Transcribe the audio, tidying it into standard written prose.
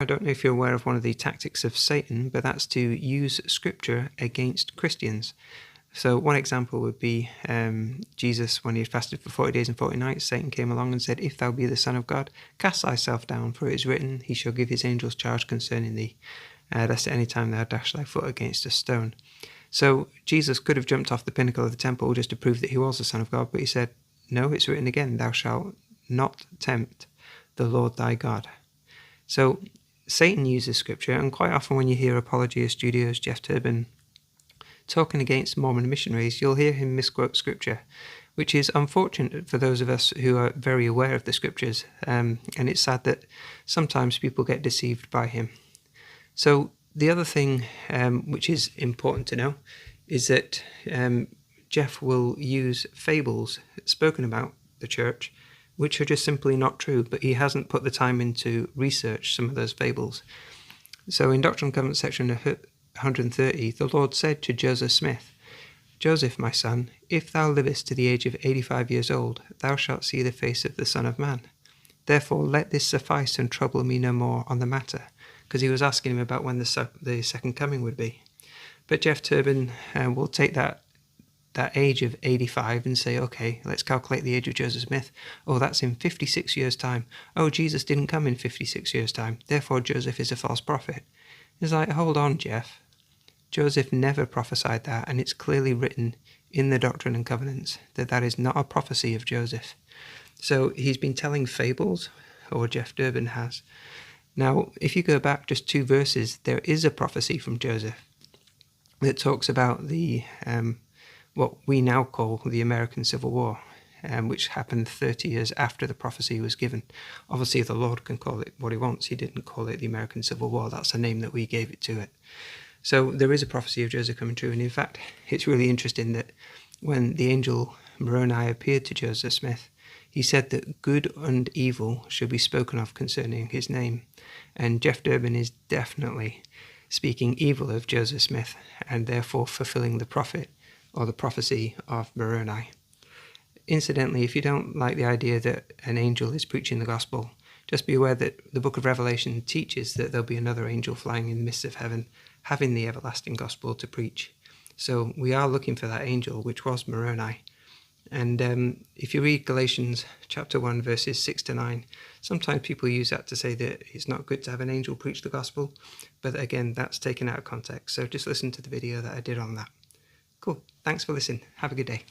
I don't know if you're aware of one of the tactics of Satan, but that's to use scripture against Christians. So one example would be Jesus, when he had fasted for 40 days and 40 nights, Satan came along and said, "If thou be the Son of God, cast thyself down, for it is written, he shall give his angels charge concerning thee, lest at any time thou dash thy foot against a stone." So Jesus could have jumped off the pinnacle of the temple just to prove that he was the Son of God, but he said, no, it's written again, thou shalt not tempt the Lord thy God. So Satan uses scripture, and quite often when you hear Apologia Studios, Jeff Durban, talking against Mormon missionaries, you'll hear him misquote scripture, which is unfortunate for those of us who are very aware of the scriptures, and it's sad that sometimes people get deceived by him. So the other thing which is important to know is that Jeff will use fables spoken about the church, which are just simply not true, but he hasn't put the time in to research some of those fables. So in Doctrine and Covenants section 130, the Lord said to Joseph Smith, "Joseph, my son, if thou livest to the age of 85 years old, thou shalt see the face of the Son of Man. Therefore let this suffice and trouble me no more on the matter," because he was asking him about when the second coming would be. But Jeff Durban will take that age of 85 and say, okay, let's calculate the age of Joseph Smith. Oh, that's in 56 years' time. Oh, Jesus didn't come in 56 years' time. Therefore, Joseph is a false prophet. It's like, hold on, Jeff. Joseph never prophesied that, and it's clearly written in the Doctrine and Covenants that that is not a prophecy of Joseph. So he's been telling fables, or Jeff Durban has. Now, if you go back just 2 verses, there is a prophecy from Joseph that talks about the what we now call the American Civil War, which happened 30 years after the prophecy was given. Obviously, the Lord can call it what he wants. He didn't call it the American Civil War. That's the name that we gave it to it. So there is a prophecy of Joseph coming true. And in fact, it's really interesting that when the angel Moroni appeared to Joseph Smith, he said that good and evil should be spoken of concerning his name. And Jeff Durban is definitely speaking evil of Joseph Smith and therefore fulfilling the prophet or the prophecy of Moroni. Incidentally, if you don't like the idea that an angel is preaching the gospel, just be aware that the book of Revelation teaches that there'll be another angel flying in the midst of heaven, having the everlasting gospel to preach. So we are looking for that angel, which was Moroni. And if you read Galatians chapter 1, verses 6 to 9, sometimes people use that to say that it's not good to have an angel preach the gospel. But again, that's taken out of context. So just listen to the video that I did on that. Cool. Thanks for listening. Have a good day.